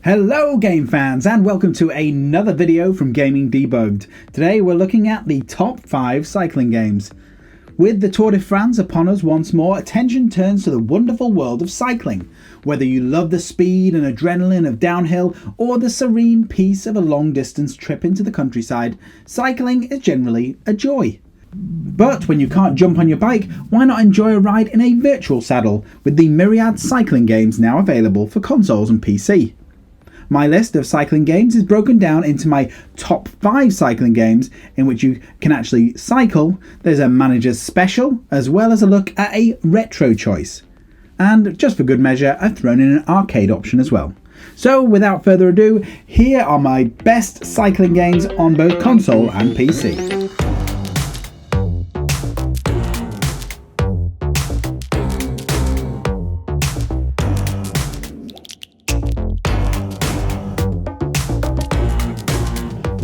Hello game fans and welcome to another video from Gaming Debugged. Today we're looking at the top 5 cycling games. With the Tour de France upon us once more, attention turns to the wonderful world of cycling. Whether you love the speed and adrenaline of downhill or the serene peace of a long distance trip into the countryside, cycling is generally a joy. But when you can't jump on your bike, why not enjoy a ride in a virtual saddle with the myriad cycling games now available for consoles and PC. My list of cycling games is broken down into my top 5 cycling games in which you can actually cycle. There's a manager's special as well as a look at a retro choice. And just for good measure, I've thrown in an arcade option as well. So without further ado, here are my best cycling games on both console and PC.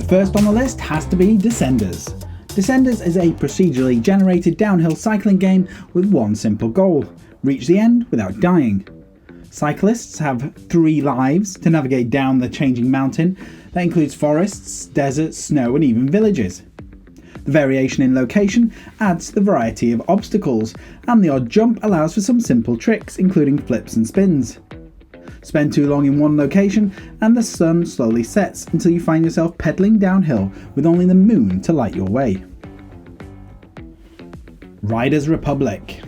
First on the list has to be Descenders. Descenders is a procedurally generated downhill cycling game with one simple goal: reach the end without dying. Cyclists have 3 lives to navigate down the changing mountain that includes forests, deserts, snow and even villages. The variation in location adds to the variety of obstacles, and the odd jump allows for some simple tricks including flips and spins. Spend too long in one location and the sun slowly sets until you find yourself pedaling downhill with only the moon to light your way. Riders Republic.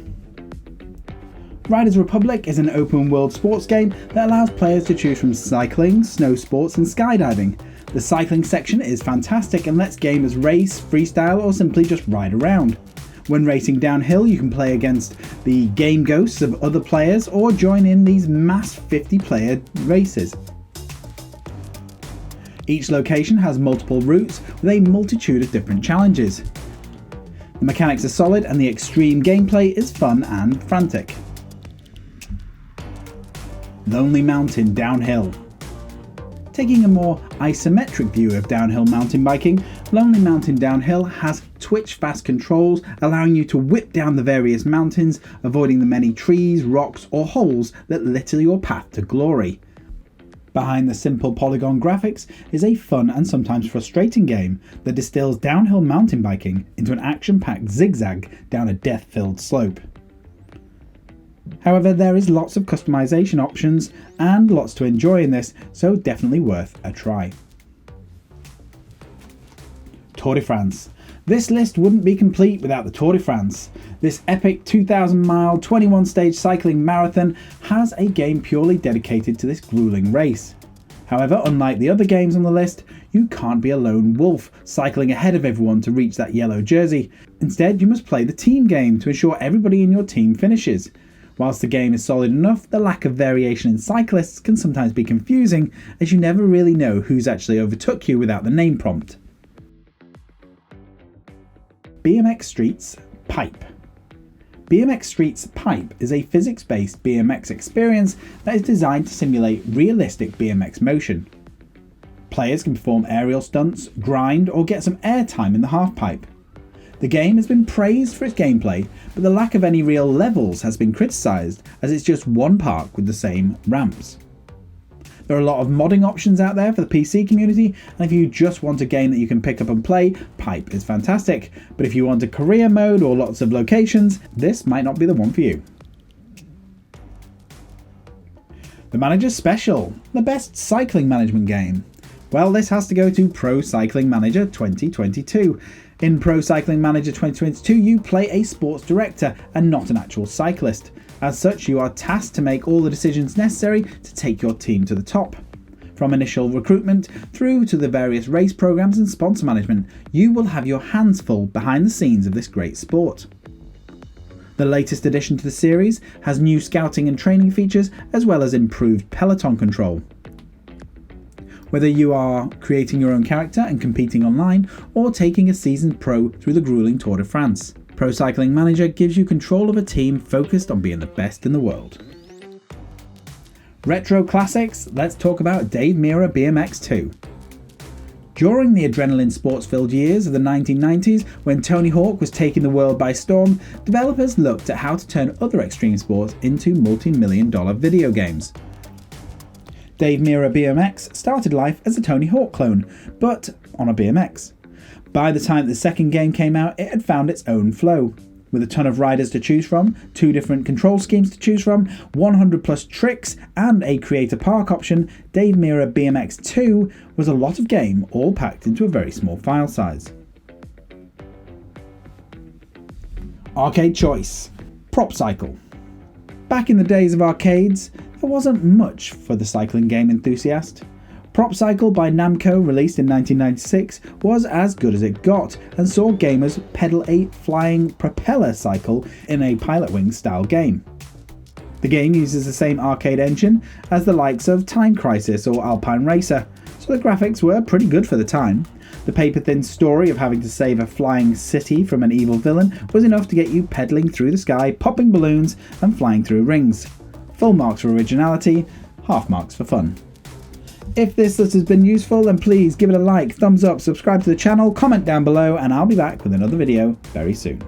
Riders Republic is an open world sports game that allows players to choose from cycling, snow sports and skydiving. The cycling section is fantastic and lets gamers race, freestyle or simply just ride around. When racing downhill, you can play against the game ghosts of other players or join in these mass 50-player races. Each location has multiple routes with a multitude of different challenges. The mechanics are solid and the extreme gameplay is fun and frantic. Lonely Mountain Downhill. Taking a more isometric view of downhill mountain biking, Lonely Mountain Downhill has twitch-fast controls allowing you to whip down the various mountains, avoiding the many trees, rocks or holes that litter your path to glory. Behind the simple polygon graphics is a fun and sometimes frustrating game that distills downhill mountain biking into an action-packed zigzag down a death-filled slope. However, there is lots of customization options and lots to enjoy in this, so definitely worth a try. Tour de France. This list wouldn't be complete without the Tour de France. This epic 2,000-mile, 21-stage cycling marathon has a game purely dedicated to this grueling race. However, unlike the other games on the list, you can't be a lone wolf cycling ahead of everyone to reach that yellow jersey. Instead, you must play the team game to ensure everybody in your team finishes. Whilst the game is solid enough, the lack of variation in cyclists can sometimes be confusing, as you never really know who's actually overtook you without the name prompt. BMX Streets Pipe. BMX Streets Pipe is a physics-based BMX experience that is designed to simulate realistic BMX motion. Players can perform aerial stunts, grind, or get some airtime in the halfpipe. The game has been praised for its gameplay, but the lack of any real levels has been criticised, as it's just one park with the same ramps. There are a lot of modding options out there for the PC community, and if you just want a game that you can pick up and play, Pipe is fantastic. But if you want a career mode or lots of locations, this might not be the one for you. The Manager's Special, the best cycling management game. Well, this has to go to Pro Cycling Manager 2022. In Pro Cycling Manager 2022, you play a sports director and not an actual cyclist. As such, you are tasked to make all the decisions necessary to take your team to the top. From initial recruitment through to the various race programs and sponsor management, you will have your hands full behind the scenes of this great sport. The latest addition to the series has new scouting and training features as well as improved peloton control. Whether you are creating your own character and competing online, or taking a seasoned pro through the grueling Tour de France, Pro Cycling Manager gives you control of a team focused on being the best in the world. Retro classics, let's talk about Mirra BMX 2. During the adrenaline sports-filled years of the 1990s, when Tony Hawk was taking the world by storm, developers looked at how to turn other extreme sports into multi-million-dollar video games. Dave Mirra BMX started life as a Tony Hawk clone, but on a BMX. By the time the second game came out, it had found its own flow. With a ton of riders to choose from, 2 different control schemes to choose from, 100 plus tricks, and a creator park option, Dave Mirra BMX 2 was a lot of game all packed into a very small file size. Arcade choice. Prop cycle. Back in the days of arcades, there wasn't much for the cycling game enthusiast. Prop Cycle by Namco, released in 1996, was as good as it got and saw gamers pedal a flying propeller cycle in a Pilotwings style game. The game uses the same arcade engine as the likes of Time Crisis or Alpine Racer, so the graphics were pretty good for the time. The paper-thin story of having to save a flying city from an evil villain was enough to get you pedaling through the sky, popping balloons and flying through rings. Full marks for originality, half marks for fun. If this list has been useful, then please give it a like, thumbs up, subscribe to the channel, comment down below, and I'll be back with another video very soon.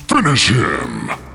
Finish him!